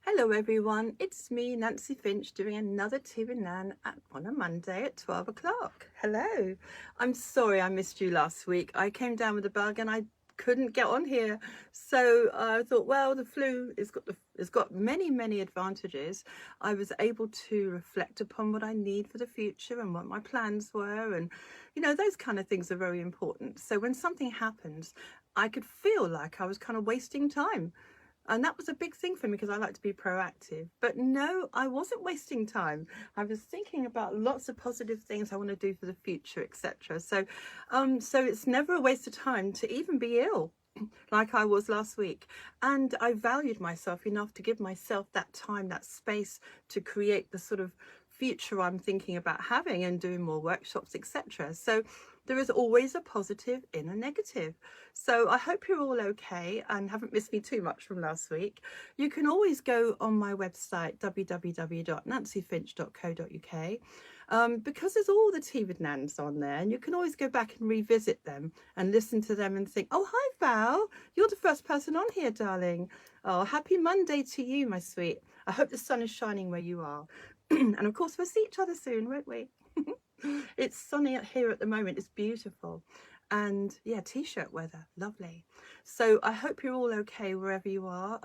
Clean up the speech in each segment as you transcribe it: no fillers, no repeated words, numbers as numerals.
Hello everyone, it's me, Nancy Finch, doing another Tea with Nan on a Monday at 12 o'clock. Hello. I'm sorry I missed you last week. I came down with a bug and I couldn't get on here. So I thought, well, the flu it's got many advantages. I was able to reflect upon what I need for the future and what my plans were, and those kind of things are very important. So when something happens, I could feel like I was kind of wasting time. And that was a big thing for me because I like to be proactive. But no, I wasn't wasting time. I was thinking about lots of positive things I want to do for the future, etc. So it's never a waste of time to even be ill like I was last week. And I valued myself enough to give myself that time, that space to create the sort of future I'm thinking about having and doing more workshops, etc. So there is always a positive in a negative. So I hope you're all okay and haven't missed me too much from last week. You can always go on my website, www.nancyfinch.co.uk, because there's all the Tea with Nans on there, and you can always go back and revisit them and listen to them and think, oh, hi, Val. You're the first person on here, darling. Oh, happy Monday to you, my sweet. I hope the sun is shining where you are. And of course, we'll see each other soon, won't we? It's sunny out here at the moment. It's beautiful. And yeah, t-shirt weather, lovely. So I hope you're all okay wherever you are.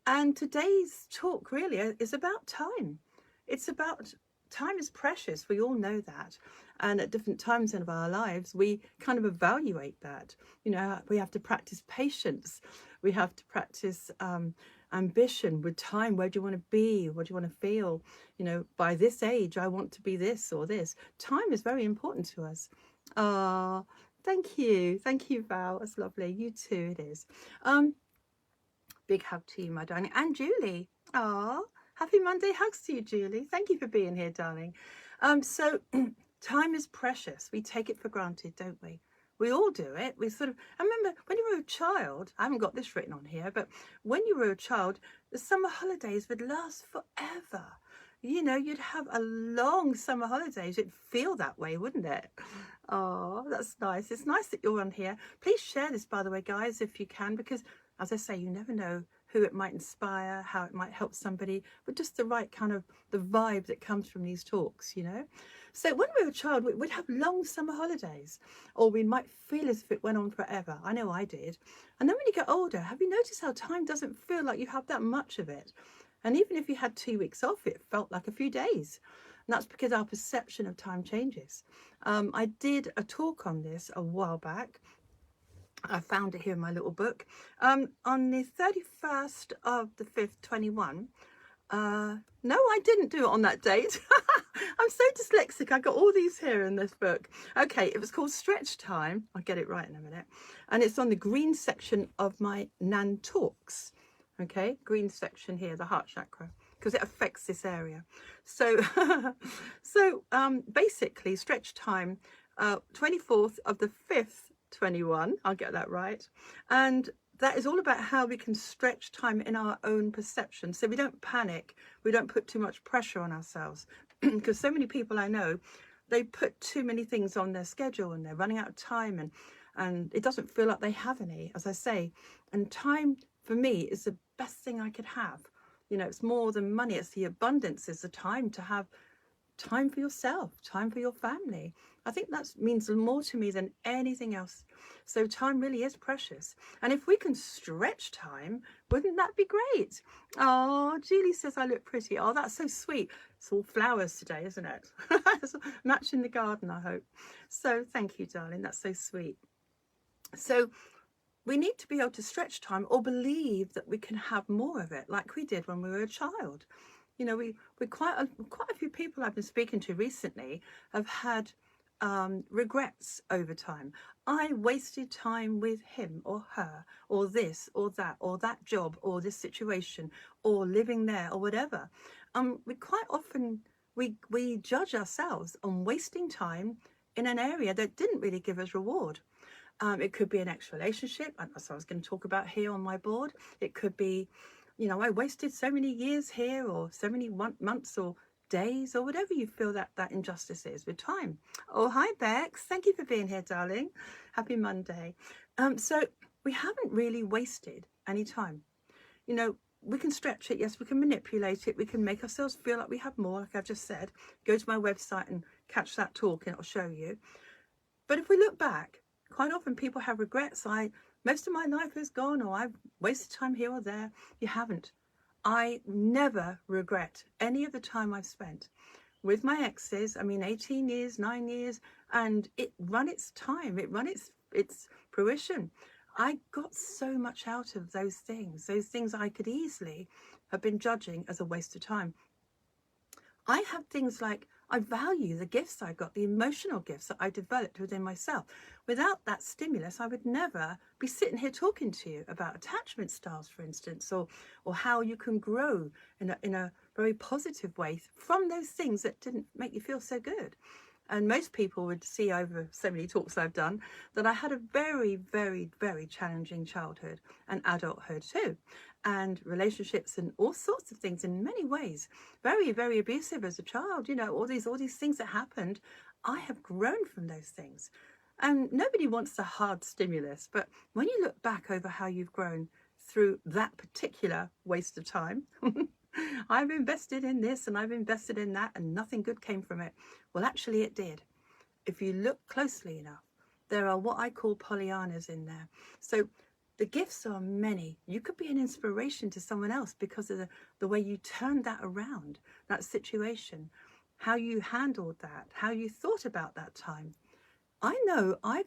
And today's talk really is about time. It's about time is precious. We all know that. And at different times in our lives, we kind of evaluate that. We have to practice patience. We have to practice ambition with time. Where do you want to be? What do you want to feel? By this age, I want to be this or this. Time is very important to us. Ah, thank you, Val. That's lovely. You too. It is. Big hug to you, my darling, and Julie. Ah, happy Monday hugs to you, Julie. Thank you for being here, darling. So time is precious. We take it for granted, don't we? We all do it. I remember when you were a child, I haven't got this written on here, but when you were a child, the summer holidays would last forever. You'd have a long summer holidays. It'd feel that way, wouldn't it? Oh, that's nice. It's nice that you're on here. Please share this, by the way, guys, if you can, because as I say, you never know who it might inspire, how it might help somebody, but just the right kind of the vibe that comes from these talks, So when we were a child, we'd have long summer holidays, or we might feel as if it went on forever. I know I did. And then when you get older, have you noticed how time doesn't feel like you have that much of it? And even if you had 2 weeks off, it felt like a few days. And that's because our perception of time changes. I did a talk on this a while back. I found it here in my little book. On the 31st of the 5th, 21. No, I didn't do it on that date. I'm so dyslexic. I got all these here in this book. Okay, it was called Stretch Time. I'll get it right in a minute. And it's on the green section of my Nan Talks. Okay, green section here, the heart chakra, because it affects this area. So, basically, Stretch Time, 24th of the 5th, 21. I'll get that right. And that is all about how we can stretch time in our own perception. So we don't panic. We don't put too much pressure on ourselves. Because so many people I know, they put too many things on their schedule and they're running out of time, and it doesn't feel like they have any, as I say. And time, for me, is the best thing I could have. It's more than money. It's the abundance. It's the time to have time for yourself, time for your family. I think that means more to me than anything else. So time really is precious. And if we can stretch time, wouldn't that be great? Oh, Julie says I look pretty. Oh, that's so sweet. It's all flowers today, isn't it? Matching the garden, I hope. So thank you, darling. That's so sweet. So we need to be able to stretch time or believe that we can have more of it like we did when we were a child. We quite a few people I've been speaking to recently have had regrets over time. I wasted time with him or her or this or that job or this situation or living there or whatever. We quite often we judge ourselves on wasting time in an area that didn't really give us reward. It could be an ex-relationship, and that's what I was going to talk about here on my board. It could be, I wasted so many years here, or so many months or days, or whatever you feel that injustice is with time. Oh, hi, Bex. Thank you for being here, darling. Happy Monday. So we haven't really wasted any time. we can stretch it. Yes, we can manipulate it. We can make ourselves feel like we have more, like I've just said. Go to my website and catch that talk and it'll show you. But if we look back, quite often people have regrets. Most of my life is gone, or I've wasted time here or there. You haven't. I never regret any of the time I've spent with my exes. I mean, 18 years, 9 years, and it run its time. It run its fruition. I got so much out of those things I could easily have been judging as a waste of time. I have things like, I value the gifts I got, the emotional gifts that I developed within myself. Without that stimulus, I would never be sitting here talking to you about attachment styles, for instance, or how you can grow in a very positive way from those things that didn't make you feel so good. And most people would see over so many talks I've done that I had a very, very, very challenging childhood and adulthood too. And relationships and all sorts of things in many ways. Very, very abusive as a child, you know, all these things that happened. I have grown from those things. And nobody wants a hard stimulus. But when you look back over how you've grown through that particular waste of time, I've invested in this and I've invested in that and nothing good came from it. Well, actually it did. If you look closely enough, there are what I call Pollyannas in there. So the gifts are many. You could be an inspiration to someone else because of the way you turned that around, that situation, how you handled that, how you thought about that time. I know I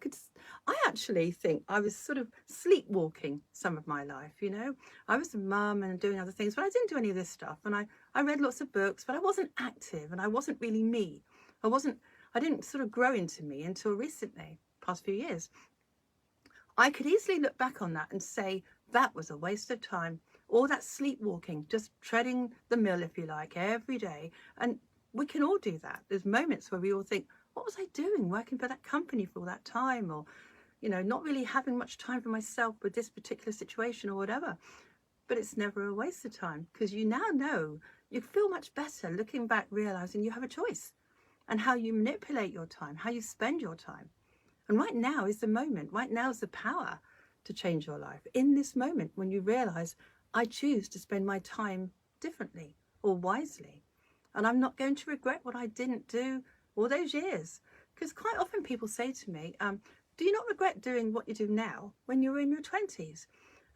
actually think I was sort of sleepwalking some of my life, you know. I was a mum and doing other things, but I didn't do any of this stuff. And I read lots of books, but I wasn't active and I wasn't really me. I didn't sort of grow into me until recently, past few years. I could easily look back on that and say that was a waste of time. All that sleepwalking, just treading the mill, if you like, every day. And we can all do that. There's moments where we all think, what was I doing working for that company for all that time? Or, you know, not really having much time for myself with this particular situation or whatever. But it's never a waste of time because you now know, you feel much better looking back, realizing you have a choice and how you manipulate your time, how you spend your time. And right now is the moment. Right now is the power to change your life. In this moment when you realize, I choose to spend my time differently or wisely. And I'm not going to regret what I didn't do all those years. Because quite often people say to me, do you not regret doing what you do now when you were in your 20s?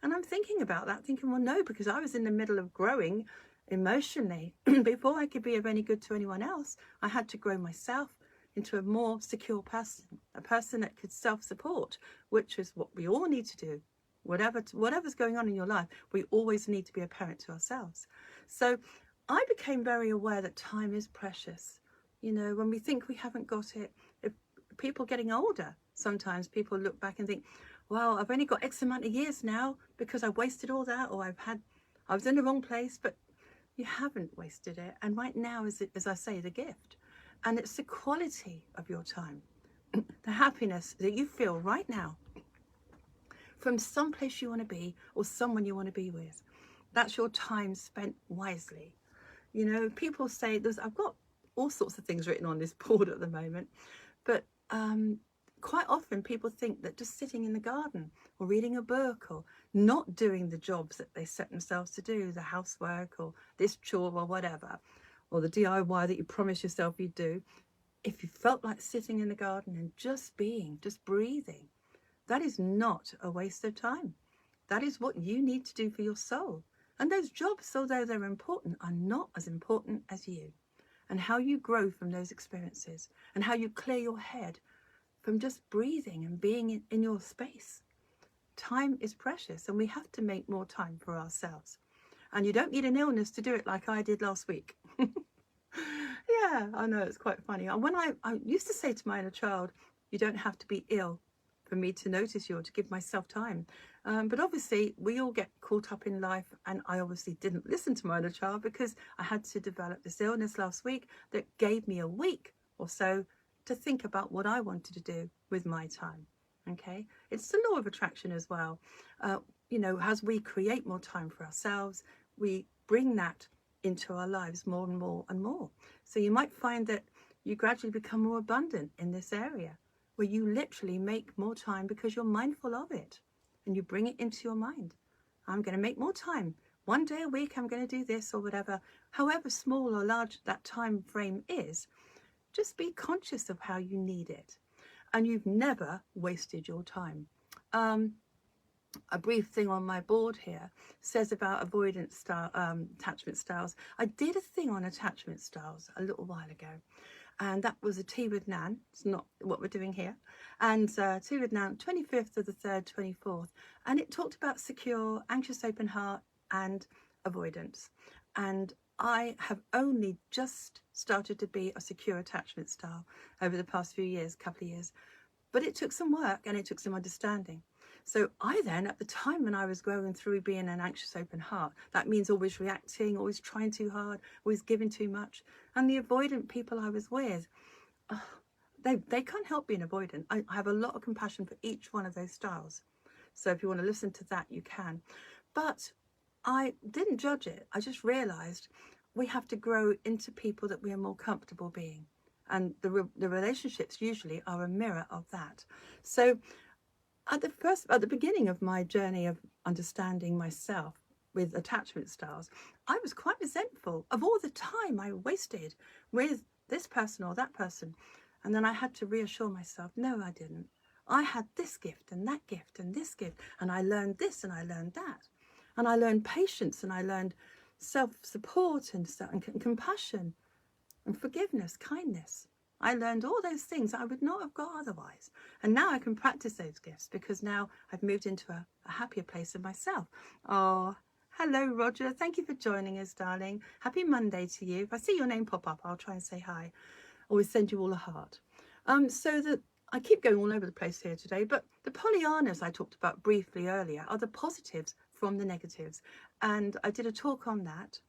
And I'm thinking about that, thinking, well, no, because I was in the middle of growing emotionally. Before I could be of any good to anyone else, I had to grow myself into a more secure person, a person that could self-support, which is what we all need to do. Whatever's going on in your life, we always need to be a parent to ourselves. So I became very aware that time is precious. You know, when we think we haven't got it, if people getting older, sometimes people look back and think, wow, I've only got X amount of years now because I wasted all that, or I was in the wrong place. But you haven't wasted it. And right now is, as I say, the gift. And it's the quality of your time, the happiness that you feel right now from some place you want to be or someone you want to be with. That's your time spent wisely. You know, people say, I've got all sorts of things written on this board at the moment, but quite often people think that just sitting in the garden or reading a book or not doing the jobs that they set themselves to do, the housework or this chore or whatever, or the DIY that you promise yourself you'd do, if you felt like sitting in the garden and just being, just breathing, that is not a waste of time. That is what you need to do for your soul. And those jobs, although they're important, are not as important as you. And how you grow from those experiences and how you clear your head from just breathing and being in your space. Time is precious and we have to make more time for ourselves. And you don't need an illness to do it like I did last week. Yeah, I know, it's quite funny. And when I used to say to my inner child, you don't have to be ill for me to notice you or to give myself time. But obviously we all get caught up in life, and I obviously didn't listen to my inner child because I had to develop this illness last week that gave me a week or so to think about what I wanted to do with my time. Okay, it's the law of attraction as well. You know, as we create more time for ourselves, we bring that into our lives more and more and more. So you might find that you gradually become more abundant in this area, where you literally make more time because you're mindful of it and you bring it into your mind. I'm going to make more time one day a week I'm going to do this or whatever, however small or large that time frame is. Just be conscious of how you need it, and you've never wasted your time. A brief thing on my board here says about avoidance style, attachment styles. I did a thing on attachment styles a little while ago, and that was a tea with Nan. It's not what we're doing here. And tea with Nan, 25th of the 3rd, 24th. And it talked about secure, anxious open heart, and avoidance. And I have only just started to be a secure attachment style over the past few years, couple of years. But it took some work and it took some understanding. So I then, at the time when I was going through being an anxious open heart, that means always reacting, always trying too hard, always giving too much. And the avoidant people I was with, they can't help being avoidant. I have a lot of compassion for each one of those styles. So if you want to listen to that, you can. But I didn't judge it. I just realized we have to grow into people that we are more comfortable being. And the relationships usually are a mirror of that. So at the beginning of my journey of understanding myself with attachment styles, I was quite resentful of all the time I wasted with this person or that person. And then I had to reassure myself, no, I didn't. I had this gift and that gift and this gift, and I learned this and I learned that. And I learned patience, and I learned self-support and compassion and forgiveness, kindness. I learned all those things I would not have got otherwise. And now I can practice those gifts because now I've moved into a happier place of myself. Oh, hello, Roger. Thank you for joining us, darling. Happy Monday to you. If I see your name pop up, I'll try and say hi. Always send you all a heart. So that I keep going all over the place here today, but the Pollyannas I talked about briefly earlier are the positives from the negatives. And I did a talk on that.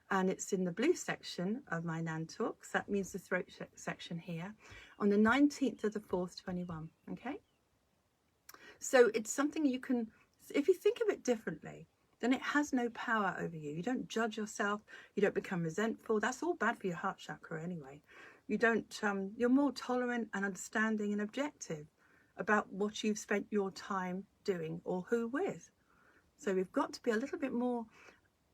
And it's in the blue section of my Nan Talks. That means the throat section here, on the 19th of the 4th, 21. Okay? So it's something you can, if you think of it differently, then it has no power over you. You don't judge yourself. You don't become resentful. That's all bad for your heart chakra anyway. You don't, you're more tolerant and understanding and objective about what you've spent your time doing or who with. So we've got to be a little bit more,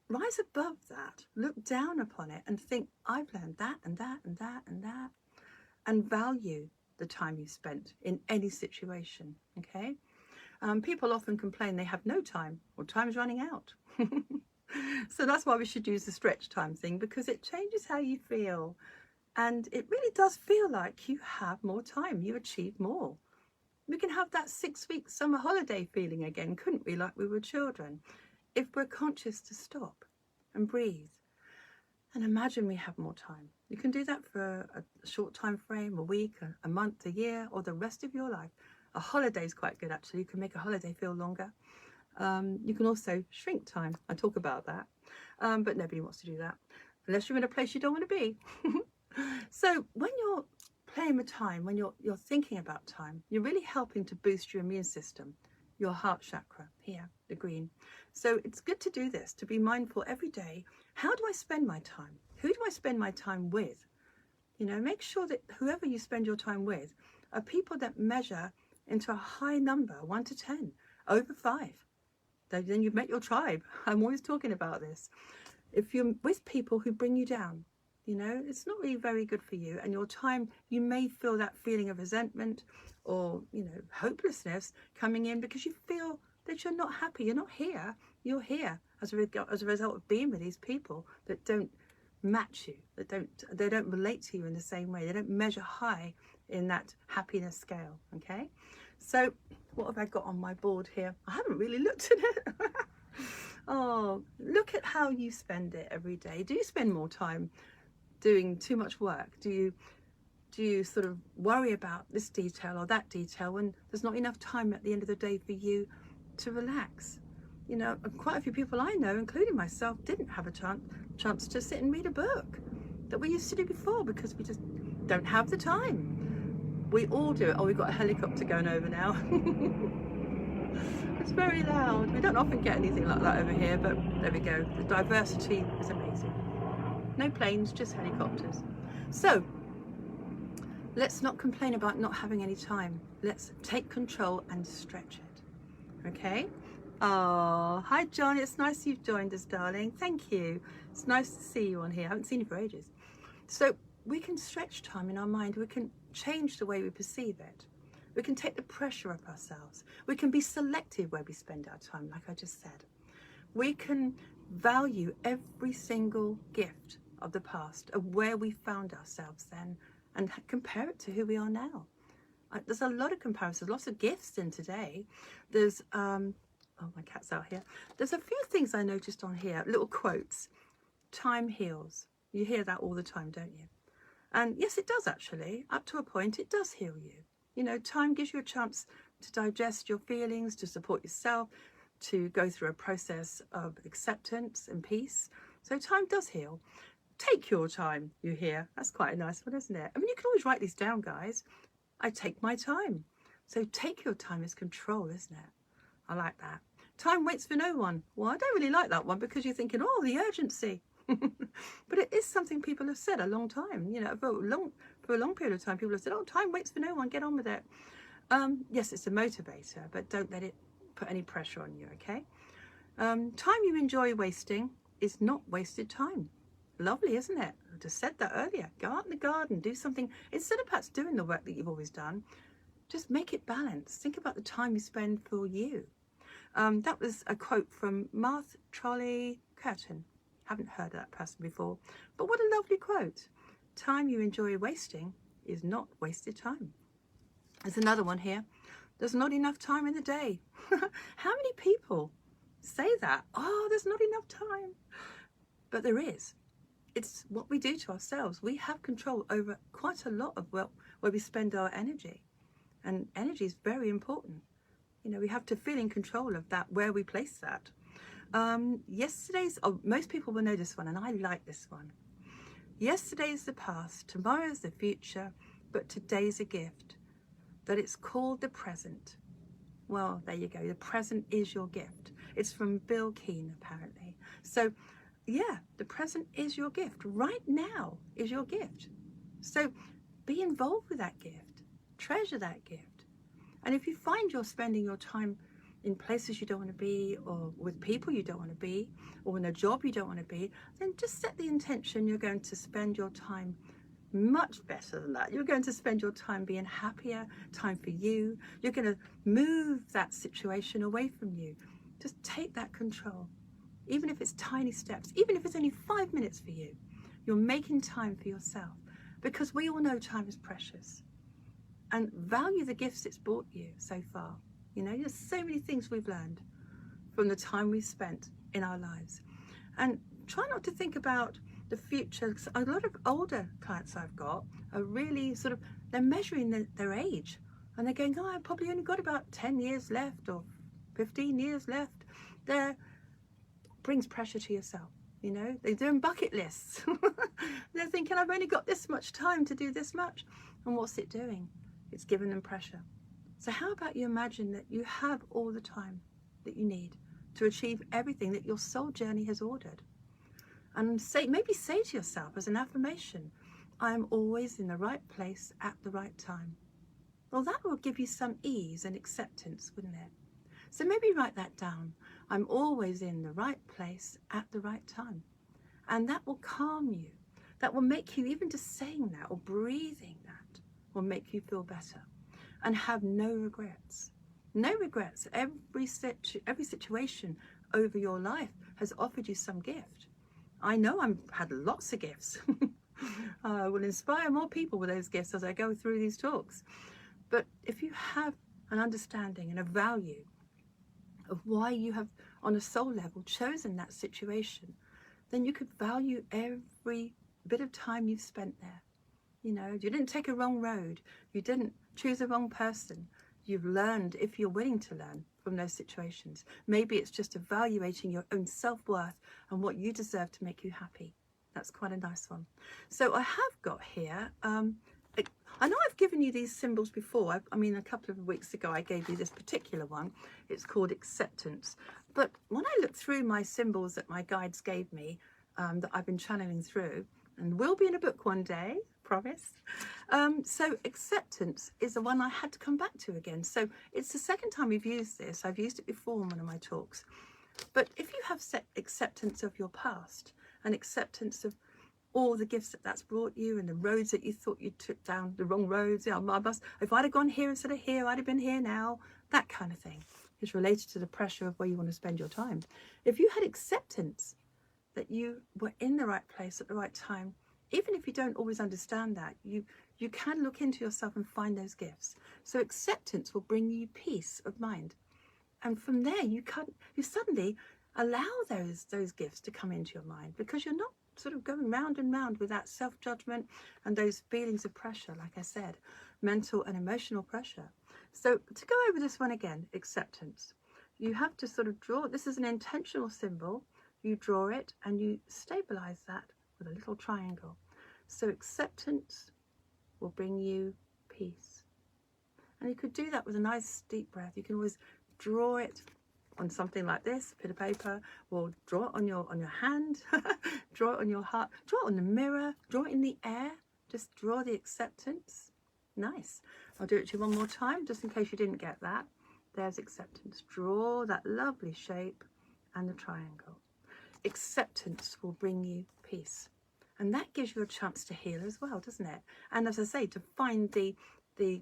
rise above that, look down upon it and think, I've learned that and that and that and that, and value the time you spent in any situation, okay? People often complain they have no time or time's running out. So that's why we should use the stretch time thing, because it changes how you feel. And it really does feel like you have more time, you achieve more. We can have that 6-week summer holiday feeling again, couldn't we, like we were children, if we're conscious to stop and breathe and imagine we have more time. You can do that for a short time frame, a week, a month, a year, or the rest of your life. A holiday is quite good, actually. You can make a holiday feel longer. You can also shrink time. I talk about that, but nobody wants to do that unless you're in a place you don't want to be. So when you're playing with time, when you're thinking about time, you're really helping to boost your immune system, your heart chakra here, the green. So it's good to do this, to be mindful every day. How do I spend my time? Who do I spend my time with? You know, make sure that whoever you spend your time with are people that measure into a high number, 1 to 10, over 5. Then you've met your tribe. I'm always talking about this. If you're with people who bring you down, you know, it's not really very good for you. And your time, you may feel that feeling of resentment or, you know, hopelessness coming in because you feel that you're not happy. You're not here. You're here as a result of being with these people that don't match you, they don't relate to you in the same way. They don't measure high in that happiness scale. Okay, so what have I got on my board here? I haven't really looked at it. Oh, look at how you spend it every day. Do you spend more time doing too much work? Do you sort of worry about this detail or that detail when there's not enough time at the end of the day for you to relax? You know, quite a few people I know, including myself, didn't have a chance to sit and read a book that we used to do before because we just don't have the time. We all do it. Oh, we've got a helicopter going over now. It's very loud. We don't often get anything like that over here, but there we go. The diversity is amazing. No planes, just helicopters. So let's not complain about not having any time. Let's take control and stretch it. Okay? Oh, hi John, it's nice you've joined us, darling. Thank you. It's nice to see you on here. I haven't seen you for ages. So we can stretch time in our mind. We can change the way we perceive it. We can take the pressure off ourselves. We can be selective where we spend our time, like I just said. We can value every single gift of the past, of where we found ourselves then, and compare it to who we are now. There's a lot of comparisons, lots of gifts in today. There's, oh, my cat's out here. There's a few things I noticed on here, little quotes. Time heals. You hear that all the time, don't you? And yes, it does actually. Up to a point, it does heal you. You know, time gives you a chance to digest your feelings, to support yourself, to go through a process of acceptance and peace. So time does heal. Take your time, you hear. That's quite a nice one, isn't it? I mean, you can always write these down, guys. I take my time. So take your time is control, isn't it? I like that. Time waits for no one. Well, I don't really like that one because you're thinking, oh, the urgency. But it is something people have said a long time. You know, for a long period of time, people have said, oh, time waits for no one. Get on with it. Yes, it's a motivator, but don't let it put any pressure on you, okay? Time you enjoy wasting is not wasted time. Lovely, isn't it? I just said that earlier. Go out in the garden, do something. Instead of perhaps doing the work that you've always done, just make it balanced. Think about the time you spend for you. That was a quote from Martha Trolley Curtin. Haven't heard of that person before, but what a lovely quote. Time you enjoy wasting is not wasted time. There's another one here. There's not enough time in the day. How many people say that? Oh, there's not enough time. But there is. It's what we do to ourselves. We have control over quite a lot of where we spend our energy. And energy is very important. You know, we have to feel in control of that, where we place that. Most people will know this one, and I like this one. Yesterday's the past, tomorrow's the future, but today's a gift. That it's called the present. Well, there you go. The present is your gift. It's from Bill Keane, apparently. So, yeah, the present is your gift. Right now is your gift. So be involved with that gift. Treasure that gift. And if you find you're spending your time in places you don't want to be, or with people you don't want to be, or in a job you don't want to be, then just set the intention you're going to spend your time much better than that. You're going to spend your time being happier, time for you. You're going to move that situation away from you. Just take that control. Even if it's tiny steps, even if it's only 5 minutes for you, you're making time for yourself, because we all know time is precious. And value the gifts it's brought you so far. You know, there's so many things we've learned from the time we've spent in our lives. And try not to think about the future. A lot of older clients I've got are really they're measuring their age. And they're going, oh, I've probably only got about 10 years left or 15 years left. That brings pressure to yourself. You know, they're doing bucket lists. They're thinking, I've only got this much time to do this much. And what's it doing? It's giving them pressure. So how about you imagine that you have all the time that you need to achieve everything that your soul journey has ordered? And maybe say to yourself as an affirmation, I am always in the right place at the right time. Well, that will give you some ease and acceptance, wouldn't it? So maybe write that down. I'm always in the right place at the right time. And that will calm you. That will make you, even just saying that or breathing that, will make you feel better. And have no regrets. No regrets. Every situation over your life has offered you some gift. I know I've had lots of gifts. I will inspire more people with those gifts as I go through these talks. But if you have an understanding and a value of why you have, on a soul level, chosen that situation, then you could value every bit of time you've spent there. You know, you didn't take a wrong road. You didn't choose a wrong person. You've learned, if you're willing to learn from those situations. Maybe it's just evaluating your own self-worth and what you deserve to make you happy. That's quite a nice one. So I have got here, I know I've given you these symbols before. I mean, a couple of weeks ago, I gave you this particular one. It's called acceptance. But when I look through my symbols that my guides gave me, that I've been channeling through, and will be in a book one day, promise. So acceptance is the one I had to come back to again. So it's the second time we've used this. I've used it before in one of my talks. But if you have acceptance of your past and acceptance of all the gifts that's brought you and the roads that you thought you took down, the wrong roads, if I'd have gone here instead of here, I'd have been here now, that kind of thing is related to the pressure of where you want to spend your time. If you had acceptance that you were in the right place at the right time, even if you don't always understand that, you can look into yourself and find those gifts. So acceptance will bring you peace of mind. And from there, you suddenly allow those gifts to come into your mind, because you're not sort of going round and round with that self-judgment and those feelings of pressure, like I said, mental and emotional pressure. So to go over this one again, acceptance, you have to sort of draw, this is an intentional symbol, you draw it and you stabilize that with a little triangle. So acceptance will bring you peace. And you could do that with a nice deep breath. You can always draw it on something like this, a bit of paper, or draw it on your hand, draw it on your heart, draw it on the mirror, draw it in the air, just draw the acceptance. Nice. I'll do it to you one more time, just in case you didn't get that. There's acceptance. Draw that lovely shape and the triangle. Acceptance will bring you peace. And that gives you a chance to heal as well, doesn't it? And as I say, to find the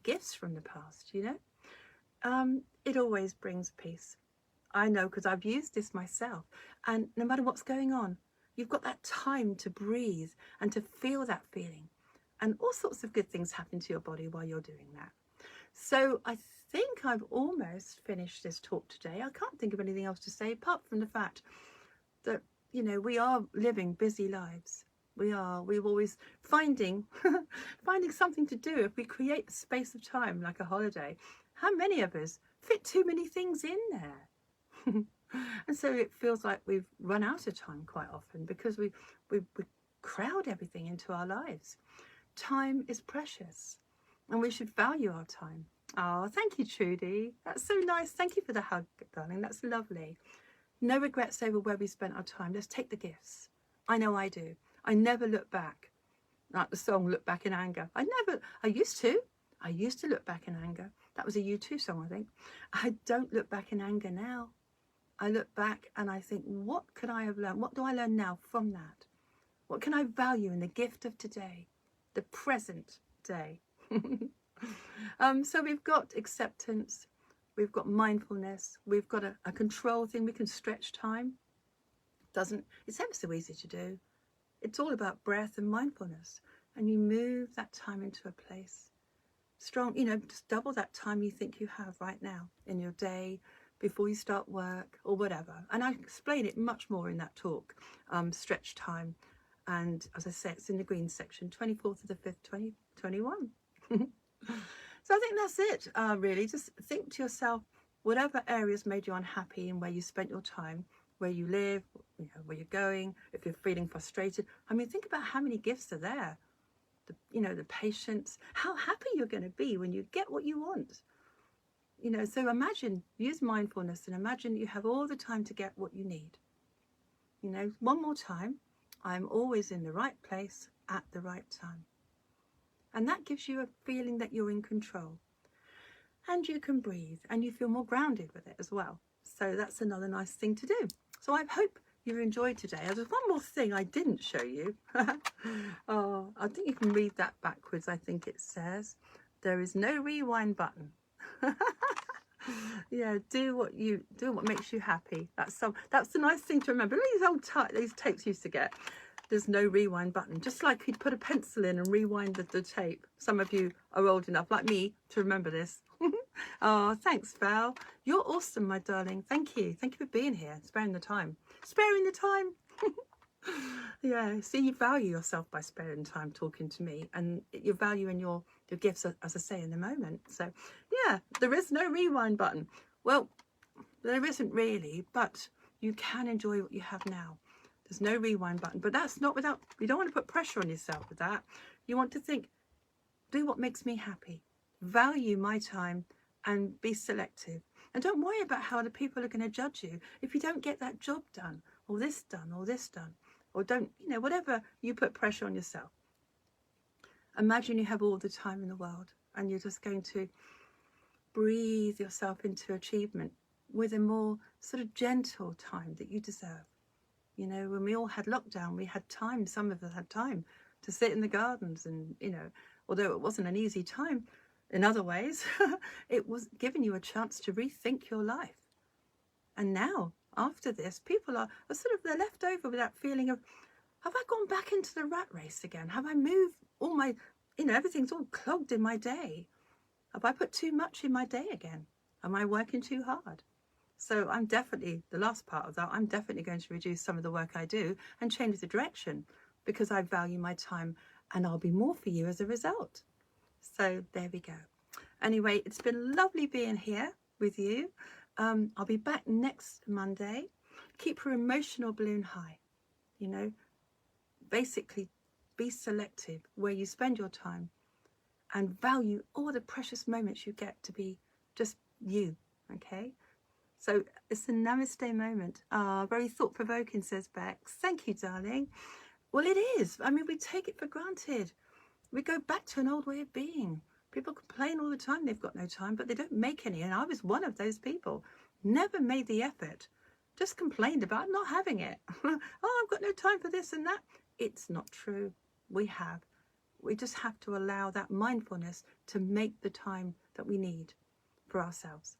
gifts from the past, you know, it always brings peace. I know, because I've used this myself. And no matter what's going on, you've got that time to breathe and to feel that feeling. And all sorts of good things happen to your body while you're doing that. So I think I've almost finished this talk today. I can't think of anything else to say apart from the fact that, you know, we are living busy lives. We're always finding something to do. If we create a space of time like a holiday, how many of us fit too many things in there? And so it feels like we've run out of time quite often, because we crowd everything into our lives. Time is precious and we should value our time. Oh, thank you, Trudy. That's so nice. Thank you for the hug, darling. That's lovely. No regrets over where we spent our time. Let's take the gifts. I know I do. I never look back. Like the song Look Back in Anger. I used to look back in anger. That was a U2 song, I think. I don't look back in anger now. I look back and I think, what could I have learned? What do I learn now from that? What can I value in the gift of today, the present day? So we've got acceptance, we've got mindfulness, we've got a control thing. We can stretch time. It's ever so easy to do. It's all about breath and mindfulness. And you move that time into a place strong, you know, just double that time you think you have right now in your day, before you start work or whatever. And I explain it much more in that talk, stretch time. And as I say, it's in the green section, 24th of the 5th, 2021. So I think that's it, really. Just think to yourself, whatever areas made you unhappy and where you spent your time, where you live, you know, where you're going, if you're feeling frustrated. I mean, think about how many gifts are there. The patience, how happy you're going to be when you get what you want. You know, so use mindfulness and imagine you have all the time to get what you need. You know, one more time, I'm always in the right place at the right time. And that gives you a feeling that you're in control. And you can breathe and you feel more grounded with it as well. So that's another nice thing to do. So I hope you enjoyed today. There's one more thing I didn't show you. Oh, I think you can read that backwards. I think it says, there is no rewind button. Yeah, do what makes you happy. That's the nice thing to remember. These tapes used to get, there's no rewind button, just like you'd put a pencil in and rewind the tape. Some of you are old enough like me to remember this. Oh, thanks, Val. You're awesome, my darling. Thank you for being here, sparing the time. Yeah, see, you value yourself by sparing time talking to me, and you're valuing your gifts, as I say, in the moment. So yeah, there is no rewind button. Well, there isn't really, but you can enjoy what you have now. There's no rewind button, but that's not without, you don't want to put pressure on yourself with that. You want to think, do what makes me happy, value my time, and be selective. And don't worry about how other people are going to judge you if you don't get that job done, or this done, or this done. or don't, whatever you put pressure on yourself. Imagine you have all the time in the world and you're just going to breathe yourself into achievement with a more sort of gentle time that you deserve. When we all had lockdown, we had time, some of us had time to sit in the gardens and, although it wasn't an easy time in other ways, it was giving you a chance to rethink your life. And now, after this, people are sort of, they're left over with that feeling of, have I gone back into the rat race again? Have I moved all my, everything's all clogged in my day? Have I put too much in my day again? Am I working too hard? So I'm definitely, the last part of that, I'm definitely going to reduce some of the work I do and change the direction because I value my time and I'll be more for you as a result. So there we go. Anyway, it's been lovely being here with you. I'll be back next Monday. Keep your emotional balloon high. Basically be selective where you spend your time and value all the precious moments you get to be just you, okay? So it's a namaste moment. Very thought-provoking, says Bex. Thank you, darling. Well, it is. I mean, we take it for granted. We go back to an old way of being. People complain all the time they've got no time, but they don't make any. And I was one of those people. Never made the effort. Just complained about not having it. Oh, I've got no time for this and that. It's not true. We have. We just have to allow that mindfulness to make the time that we need for ourselves.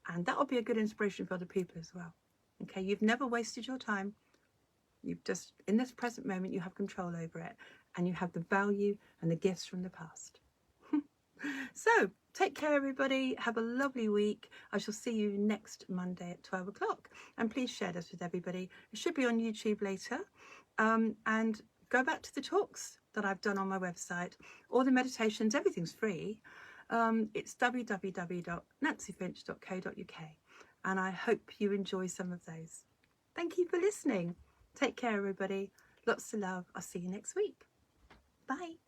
And that will be a good inspiration for other people as well. Okay, you've never wasted your time. You've just, in this present moment, you have control over it. And you have the value and the gifts from the past. So, take care, everybody. Have a lovely week. I shall see you next Monday at 12 o'clock. And please share this with everybody. It should be on YouTube later. And go back to the talks that I've done on my website. All the meditations, everything's free. It's www.nancyfinch.co.uk. And I hope you enjoy some of those. Thank you for listening. Take care, everybody. Lots of love. I'll see you next week. Bye.